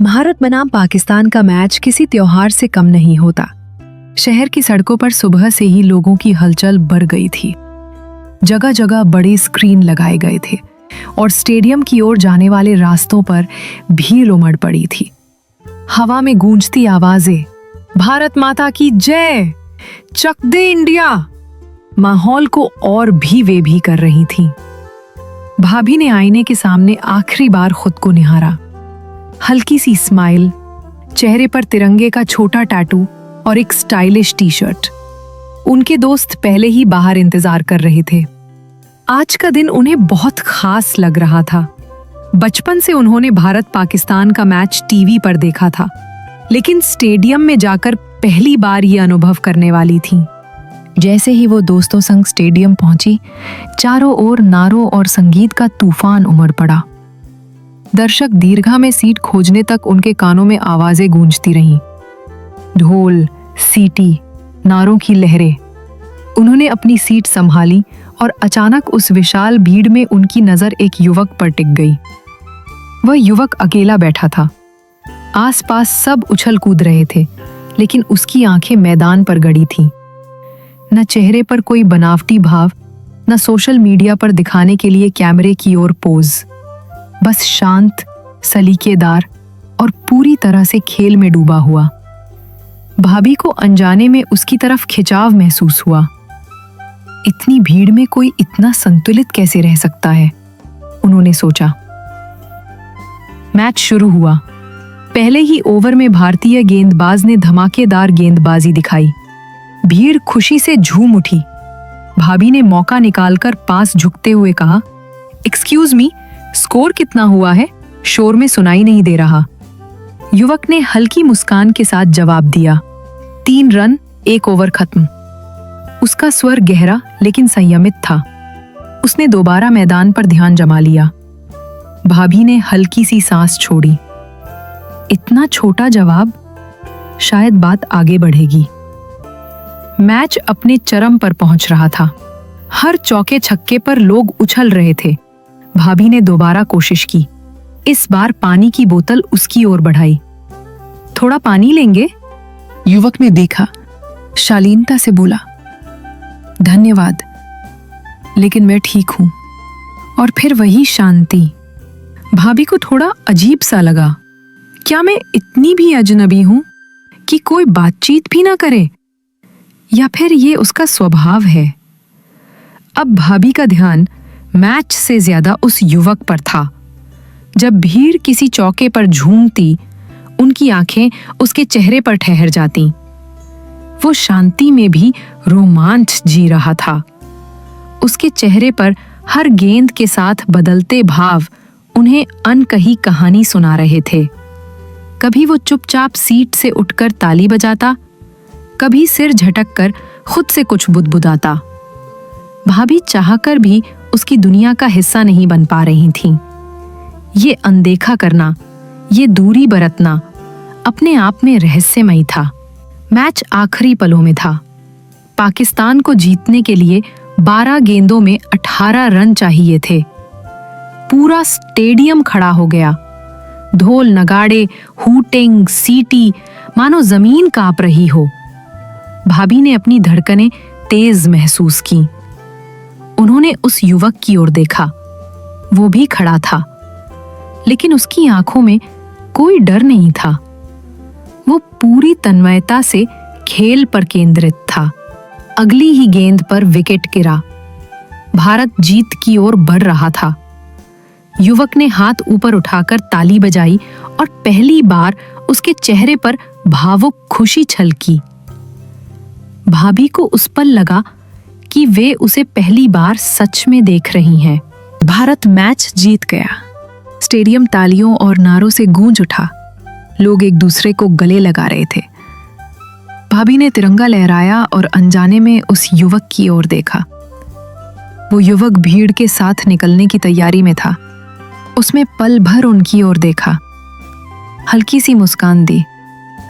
भारत बनाम पाकिस्तान का मैच किसी त्योहार से कम नहीं होता। शहर की सड़कों पर सुबह से ही लोगों की हलचल बढ़ गई थी। जगह जगह बड़े स्क्रीन लगाए गए थे और स्टेडियम की ओर जाने वाले रास्तों पर भीड़ उमड़ पड़ी थी। हवा में गूंजती आवाजें, भारत माता की जय, चक दे इंडिया, माहौल को और भी वे भी कर रही थीं। भाभी ने आईने के सामने आखिरी बार खुद को निहारा। हल्की सी स्माइल, चेहरे पर तिरंगे का छोटा टैटू और एक स्टाइलिश टी शर्ट। उनके दोस्त पहले ही बाहर इंतजार कर रहे थे। आज का दिन उन्हें बहुत खास लग रहा था। बचपन से उन्होंने भारत पाकिस्तान का मैच टीवी पर देखा था, लेकिन स्टेडियम में जाकर पहली बार ये अनुभव करने वाली थीं। जैसे ही वो दोस्तों संग स्टेडियम पहुंची, चारों ओर नारों और संगीत का तूफान उमड़ पड़ा। दर्शक दीर्घा में सीट खोजने तक उनके कानों में आवाजें गूंजती रहीं। ढोल, सीटी, नारों की लहरें। उन्होंने अपनी सीट संभाली और अचानक उस विशाल भीड़ में उनकी नजर एक युवक पर टिक गई। वह युवक अकेला बैठा था। आसपास सब उछल कूद रहे थे, लेकिन उसकी आंखें मैदान पर गड़ी थीं। न चेहरे पर कोई बनावटी भाव, न सोशल मीडिया पर दिखाने के लिए कैमरे की ओर पोज। बस शांत, सलीकेदार और पूरी तरह से खेल में डूबा हुआ। भाभी को अनजाने में उसकी तरफ खिंचाव महसूस हुआ। इतनी भीड़ में कोई इतना संतुलित कैसे रह सकता है, उन्होंने सोचा। मैच शुरू हुआ। पहले ही ओवर में भारतीय गेंदबाज ने धमाकेदार गेंदबाजी दिखाई। भीड़ खुशी से झूम उठी। भाभी ने मौका निकालकर पास झुकते हुए कहा, एक्सक्यूज मी, स्कोर कितना हुआ है? शोर में सुनाई नहीं दे रहा। युवक ने हल्की मुस्कान के साथ जवाब दिया, 3 रन, 1 ओवर खत्म। उसका स्वर गहरा लेकिन संयमित था। उसने दोबारा मैदान पर ध्यान जमा लिया। भाभी ने हल्की सी सांस छोड़ी। इतना छोटा जवाब, शायद बात आगे बढ़ेगी। मैच अपने चरम पर पहुंच रहा था। हर चौके छक्के पर लोग उछल रहे थे। भाभी ने दोबारा कोशिश की। इस बार पानी की बोतल उसकी ओर बढ़ाई। थोड़ा पानी लेंगे? युवक ने देखा, शालीनता से बोला, धन्यवाद, लेकिन मैं ठीक हूं। और फिर वही शांति। भाभी को थोड़ा अजीब सा लगा। क्या मैं इतनी भी अजनबी हूं कि कोई बातचीत भी ना करे, या फिर ये उसका स्वभाव है? अब भाभी का ध्यान मैच से ज्यादा उस युवक पर था। जब भीड़ किसी चौके पर झूमती, उनकी आंखें उसके चेहरे पर ठहर जाती। वो शांति में भी रोमांच जी रहा था। उसके चेहरे पर हर गेंद के साथ बदलते भाव उन्हें अनकही कहानी सुना रहे थे। कभी वो चुपचाप सीट से उठकर ताली बजाता, कभी सिर झटककर खुद से कुछ बुदबुदाता। भाभी चाहकर भी उसकी दुनिया का हिस्सा नहीं बन पा रही थीं। ये अनदेखा करना, ये दूरी बरतना अपने आप में रहस्यमयी था। मैच आखिरी पलों में था। पाकिस्तान को जीतने के लिए 12 गेंदों में 18 रन चाहिए थे। पूरा स्टेडियम खड़ा हो गया। ढोल, नगाड़े, हूटिंग, सीटी, मानो जमीन कांप रही हो। भाभी ने अपनी धड़कनें तेज महसूस की। उन्होंने उस युवक की ओर देखा। वो भी खड़ा था, लेकिन उसकी आंखों में कोई डर नहीं था। वो पूरी तन्मयता से खेल पर केंद्रित था। अगली ही गेंद पर विकेट गिरा। भारत जीत की ओर बढ़ रहा था। युवक ने हाथ ऊपर उठाकर ताली बजाई और पहली बार उसके चेहरे पर भावुक खुशी छलकी। भाभी को उस पर लगा कि वे उसे पहली बार सच में देख रही हैं। भारत मैच जीत गया। स्टेडियम तालियों और नारों से गूंज उठा। लोग एक दूसरे को गले लगा रहे थे। भाभी ने तिरंगा लहराया और अनजाने में उस युवक की ओर देखा। वो युवक भीड़ के साथ निकलने की तैयारी में था। उसमें पल भर उनकी ओर देखा, हल्की सी मुस्कान दी,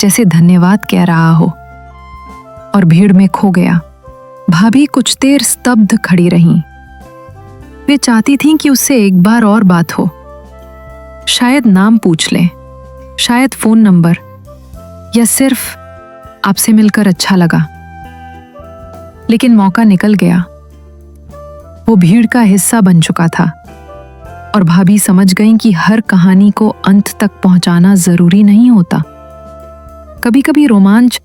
जैसे धन्यवाद कह रहा हो, और भीड़ में खो गया। भाभी कुछ देर स्तब्ध खड़ी रहीं। वे चाहती थीं कि उससे एक बार और बात हो, शायद नाम पूछ लें, शायद फोन नंबर, या सिर्फ आपसे मिलकर अच्छा लगा। लेकिन मौका निकल गया। वो भीड़ का हिस्सा बन चुका था और भाभी समझ गईं कि हर कहानी को अंत तक पहुंचाना जरूरी नहीं होता। कभी कभी रोमांच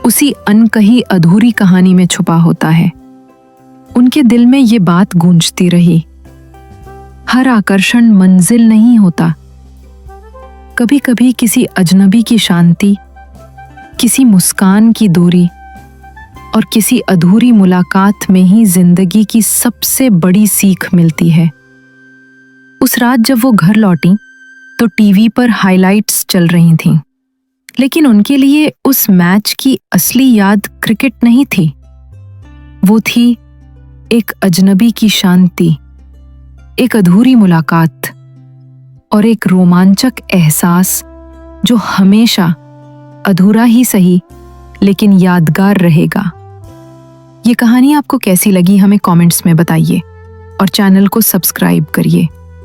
उसी अनकही अधूरी कहानी में छुपा होता है। उनके दिल में ये बात गूंजती रही, हर आकर्षण मंजिल नहीं होता। कभी कभी किसी अजनबी की शांति, किसी मुस्कान की दूरी और किसी अधूरी मुलाकात में ही जिंदगी की सबसे बड़ी सीख मिलती है। उस रात जब वो घर लौटी तो टीवी पर हाइलाइट्स चल रही थीं, लेकिन उनके लिए उस मैच की असली याद क्रिकेट नहीं थी। वो थी एक अजनबी की शांति, एक अधूरी मुलाकात और एक रोमांचक एहसास जो हमेशा अधूरा ही सही लेकिन यादगार रहेगा। ये कहानी आपको कैसी लगी हमें कमेंट्स में बताइए और चैनल को सब्सक्राइब करिए।